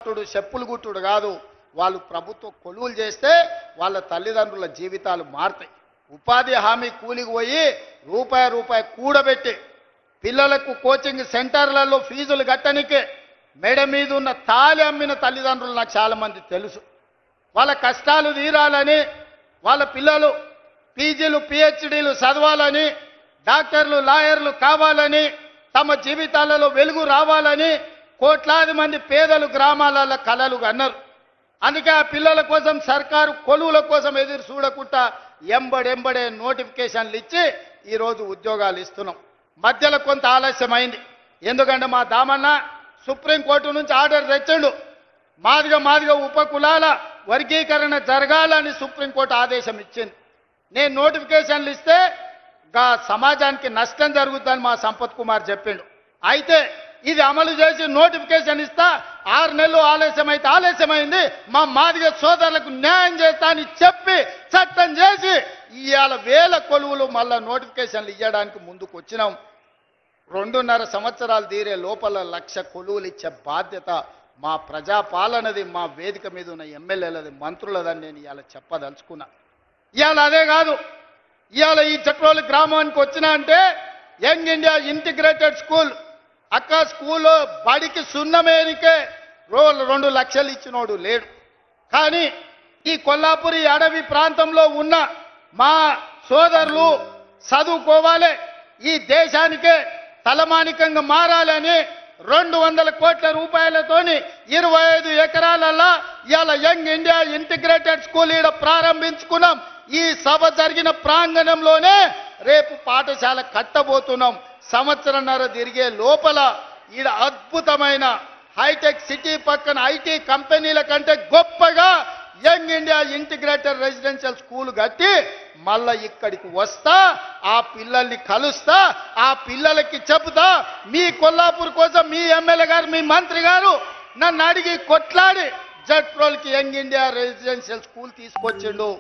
కుట్టుడు చెప్పులు కుట్టుడు కాదు, వాళ్ళు ప్రభుత్వ కొలువులు చేస్తే వాళ్ళ తల్లిదండ్రుల జీవితాలు మారుతాయి. ఉపాధి హామీ కూలికి పోయి రూపాయి కూడబెట్టి పిల్లలకు కోచింగ్ సెంటర్లలో ఫీజులు కట్టనికే మెడ మీద ఉన్న తాలి అమ్మిన తల్లిదండ్రులు నాకు చాలా మంది తెలుసు. వాళ్ళ కష్టాలు తీరాలని, వాళ్ళ పిల్లలు పీజీలు పిహెచ్డీలు చదవాలని, డాక్టర్లు లాయర్లు కావాలని, తమ జీవితాలలో వెలుగు రావాలని కోట్లాది మంది పేదలు గ్రామాలలో కలలు కన్నారు. అందుకే ఆ పిల్లల కోసం సర్కారు కొలువుల కోసం ఎదురు చూడకుండా ఎంబడెంబడే నోటిఫికేషన్లు ఇచ్చి ఈరోజు ఉద్యోగాలు ఇస్తున్నాం. మధ్యలో కొంత ఆలస్యమైంది, ఎందుకంటే మా దామన్న సుప్రీంకోర్టు నుంచి ఆర్డర్ తెచ్చిండు. మాదిగ ఉపకులాల వర్గీకరణ జరగాలని సుప్రీంకోర్టు ఆదేశం ఇచ్చింది. నేను నోటిఫికేషన్లు ఇస్తే సమాజానికి నష్టం జరుగుతుందని మా సంపత్ కుమార్ చెప్పిండు. అయితే ఇది అమలు చేసి నోటిఫికేషన్ ఇస్తా, 6 నెలలు ఆలస్యమైంది, మా మాదిగ సోదరులకు న్యాయం చేస్తా అని చెప్పి చట్టం చేసి ఇవాళ 1000 కొలువులు మళ్ళా నోటిఫికేషన్లు ఇవ్వడానికి ముందుకు వచ్చినాం. 2.5 సంవత్సరాలు తీరే లోపల 1,00,000 కొలువులు ఇచ్చే బాధ్యత మా ప్రజాపాలనది, మా వేదిక మీద ఉన్న ఎమ్మెల్యేలది, మంత్రులదని నేను ఇవాళ చెప్పదలుచుకున్నా. ఇవాళ అదే కాదు, ఇవాళ ఈ చట్రోలు గ్రామానికి వచ్చినా అంటే యంగ్ ఇండియా ఇంటిగ్రేటెడ్ స్కూల్ అక్క స్కూల్లో బడికి సున్నమేనికే 2 లక్షలు ఇచ్చినోడు లేడు. కానీ ఈ కొల్లాపురి అడవి ప్రాంతంలో ఉన్న మా సోదరులు చదువుకోవాలి, ఈ దేశానికే తలమానికంగా మారాలని 200 కోట్ల రూపాయలతోని 25 ఎకరాలలో ఇవాళ యంగ్ ఇండియా ఇంటిగ్రేటెడ్ స్కూల్ ఈడ ప్రారంభించుకున్నాం. ఈ సభ జరిగిన ప్రాంగణంలోనే రేపు పాఠశాల కట్టబోతున్నాం. సంవత్సరంన్నర తిరిగే లోపల ఈడ అద్భుతమైన హైటెక్ సిటీ పక్కన ఐటీ కంపెనీల కంటే గొప్పగా young India integrated residential school కట్టి మళ్ళా ఇక్కడికి వస్తా, ఆ పిల్లల్ని కలుస్తా, ఆ పిల్లలకి చెబుతా, మీ కొల్లాపూర్ కోసం మీ ఎమ్మెల్యే గారు మీ మంత్రి గారు నన్ను అడిగి కొట్లాడి జట్రోల్కి యంగ్ ఇండియా రెసిడెన్షియల్ స్కూల్ తీసుకొచ్చిండు.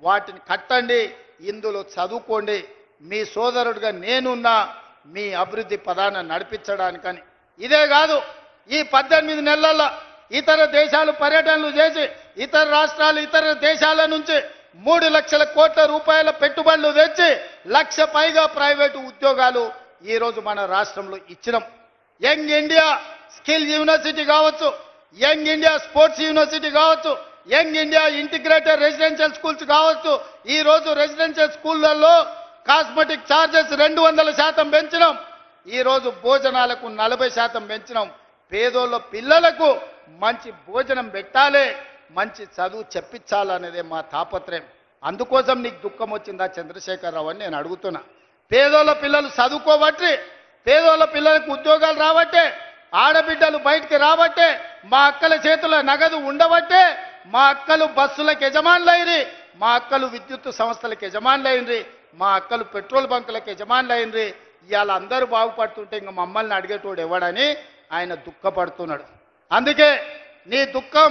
వాటిని కట్టండి, ఇందులో చదువుకోండి, మీ సోదరుడిగా నేనున్నా మీ అభివృద్ధి పదాన్ని నడిపించడానికని. ఇదే కాదు, ఈ 18 నెలల్లో ఇతర దేశాలు పర్యటనలు చేసి ఇతర రాష్ట్రాలు ఇతర దేశాల నుంచి 3 లక్షల కోట్ల రూపాయల పెట్టుబడులు తెచ్చి 1,00,000 పైగా ప్రైవేటు ఉద్యోగాలు ఈరోజు మన రాష్ట్రంలో ఇచ్చినాం. యంగ్ ఇండియా స్కిల్ యూనివర్సిటీ కావచ్చు, యంగ్ ఇండియా స్పోర్ట్స్ యూనివర్సిటీ కావచ్చు, young India integrated residential schools కావచ్చు. ఈరోజు రెసిడెన్షియల్ స్కూళ్లలో కాస్మెటిక్ ఛార్జెస్ 200% పెంచినాం. ఈరోజు భోజనాలకు 40% పెంచినాం. పేదోళ్ళ పిల్లలకు మంచి భోజనం పెట్టాలి, మంచి చదువు చెప్పించాలనేదే మా తాపత్రయం. అందుకోసం నీకు దుఃఖం వచ్చిందా చంద్రశేఖరరావు అని నేను అడుగుతున్నా. పేదోళ్ళ పిల్లలు చదువుకోబట్టి, పేదోళ్ళ పిల్లలకు ఉద్యోగాలు రాబట్టే, ఆడబిడ్డలు బయటికి రాబట్టే, మా అక్కల చేతుల నగదు ఉండబట్టే మా అక్కలు బస్సులకు యజమానులైంది, మా అక్కలు విద్యుత్ సంస్థలకు యజమానులైంది, మా అక్కలు పెట్రోల్ బంకులకు యజమానులైంది. ఇవాళ అందరూ బాగుపడుతుంటే ఇంకా మమ్మల్ని అడిగేటోడు ఎవడని ఆయన దుఃఖపడుతున్నాడు. అందుకే నీ దుఃఖం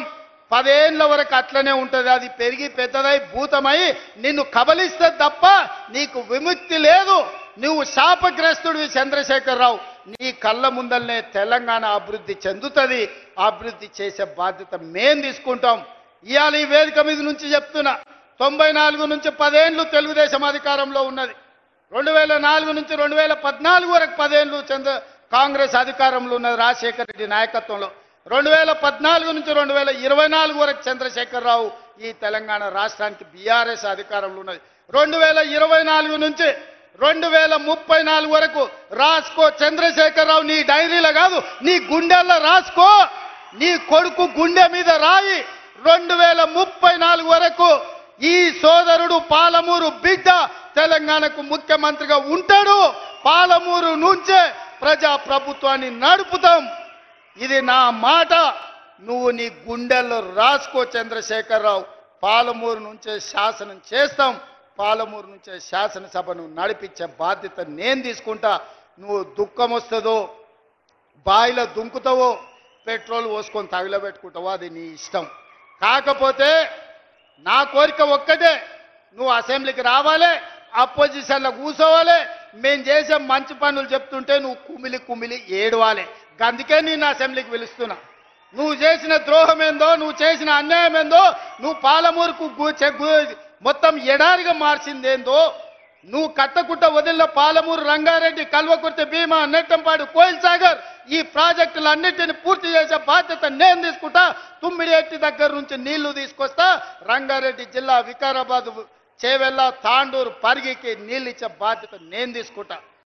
10 ఏళ్ల వరకు అట్లనే ఉంటుంది. అది పెరిగి పెద్దదై భూతమై నిన్ను కబలిస్తే తప్ప నీకు విముక్తి లేదు. నువ్వు శాపగ్రస్తుడివి చంద్రశేఖరరావు. నీ కళ్ళ ముందల్నే తెలంగాణ అభివృద్ధి చెందుతుంది. అభివృద్ధి చేసే బాధ్యత మేం తీసుకుంటాం. ఇవాళ ఈ వేదిక మీద నుంచి చెప్తున్నా, 94 నుంచి 10 ఏళ్ళు తెలుగుదేశం అధికారంలో ఉన్నది. 2004 నుంచి 2014 వరకు 10 ఏళ్ళు కాంగ్రెస్ అధికారంలో ఉన్నది రాజశేఖర రెడ్డి నాయకత్వంలో. 2014 నుంచి 2024 వరకు చంద్రశేఖరరావు ఈ తెలంగాణ రాష్ట్రానికి బీఆర్ఎస్ అధికారంలో ఉన్నది. 2024 నుంచి 2034 వరకు రాసుకో చంద్రశేఖరరావు, నీ డైరీలో కాదు నీ గుండెల్లో రాసుకో, నీ కొడుకు గుండె మీద రాయి. 2034 వరకు ఈ సోదరుడు పాలమూరు బిడ్డ తెలంగాణకు ముఖ్యమంత్రిగా ఉంటాడు. పాలమూరు నుంచే ప్రజా ప్రభుత్వాన్ని నడుపుతాం. ఇది నా మాట, నువ్వు నీ గుండెల్లో రాసుకో చంద్రశేఖరరావు. పాలమూరు నుంచే శాసనం చేస్తాం, పాలమూరు నుంచే శాసనసభను నడిపించే బాధ్యత నేను తీసుకుంటా. నువ్వు దుఃఖం వస్తుందో, బాయిలో దుంకుతావో, పెట్రోల్ పోసుకొని తగిలబెట్టుకుంటావో అది నీ ఇష్టం. కాకపోతే నా కోరిక ఒక్కటే, నువ్వు అసెంబ్లీకి రావాలి, అపోజిషన్లో కూర్చోవాలి, మేము చేసే మంచి పనులు చెప్తుంటే నువ్వు కుమిలి కుమిలి ఏడవాలి. అందుకే నేను అసెంబ్లీకి పిలుస్తున్నా. నువ్వు చేసిన ద్రోహం ఏందో, నువ్వు చేసిన అన్యాయం ఏందో, నువ్వు పాలమూరుకు మొత్తం ఎడారిగా మార్చిందేందో, నువ్వు కట్టకుట్ట వదిలిన పాలమూరు, రంగారెడ్డి, కల్వకుర్తి, భీమా, నెట్టంపాడు, కోయిల్ సాగర్ ఈ ప్రాజెక్టులన్నింటినీ పూర్తి చేసే బాధ్యత నేను తీసుకుంటా. తుమ్మిడి ఎట్టి దగ్గర నుంచి నీళ్లు తీసుకొస్తా. రంగారెడ్డి జిల్లా, వికారాబాద్, చేవెళ్ళ, తాండూరు, పరిగికి నీళ్ళు ఇచ్చే బాధ్యత నేను తీసుకుంటా.